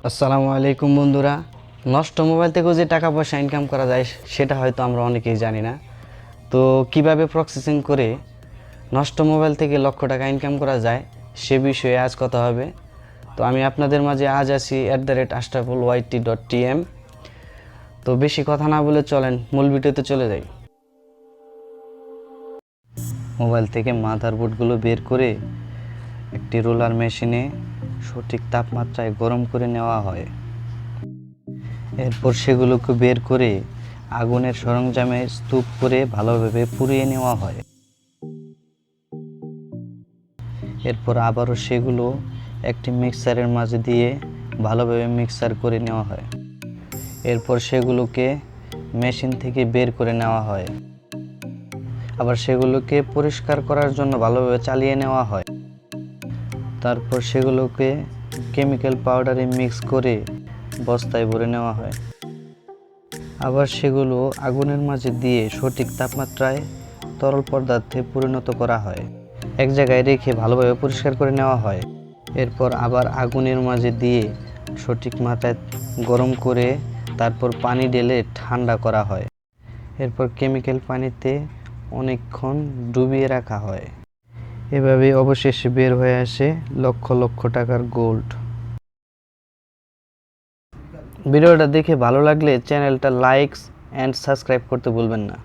আসসালামু আলাইকুম বন্ধুরা। নষ্ট মোবাইল থেকেও যে টাকা পয়সা ইনকাম করা যায় সেটা হয়তো আমরা অনেকেই জানি না। তো কিভাবে প্রসেসিং করে নষ্ট মোবাইল থেকে লক্ষ টাকা ইনকাম করা যায় সে বিষয়ে আজ কথা হবে। তো আমি আপনাদের মাঝে আজ আছি @ashrafulYT.tm। তো বেশি কথা না বলে চলেন মূল ভিডিওতে চলে যাই। মোবাইল থেকে মাদারবোর্ডগুলো বের করে একটি রোলার মেশিনে সঠিক তাপমাত্রায় গরম করে নেওয়া হয়। এরপর সেগুলোকে বের করে আগুনের সরঞ্জামে স্তূপ করে ভালোভাবে পুড়িয়ে নেওয়া হয়। এরপর আবারও সেগুলো একটি মিক্সারের মাঝে দিয়ে ভালোভাবে মিক্সার করে নেওয়া হয়। এরপর সেগুলোকে মেশিন থেকে বের করে নেওয়া হয়। আবার সেগুলোকে পরিষ্কার করার জন্য ভালোভাবে চালিয়ে নেওয়া হয়। তারপর সেগুলোকে কেমিক্যাল পাউডারে মিক্স করে বস্তায় ভরে নেওয়া হয়। আবার সেগুলো আগুনের মাঝে দিয়ে সঠিক তাপমাত্রায় তরল পদার্থে পরিণত করা হয়। এক জায়গায় রেখে ভালোভাবে পরিষ্কার করে নেওয়া হয়। এরপর আবার আগুনের মাঝে দিয়ে সঠিক মাত্রায় গরম করে তারপর পানি ঢেলে ঠান্ডা করা হয়। এরপর কেমিক্যাল পানিতে অনেকক্ষণ ডুবিয়ে রাখা হয়। এভাবে অবশেষে বের হয়ে আসে লক্ষ লক্ষ টাকার গোল্ড। ভিডিওটা দেখে ভালো লাগলে চ্যানেলটা লাইক এন্ড সাবস্ক্রাইব করতে ভুলবেন না।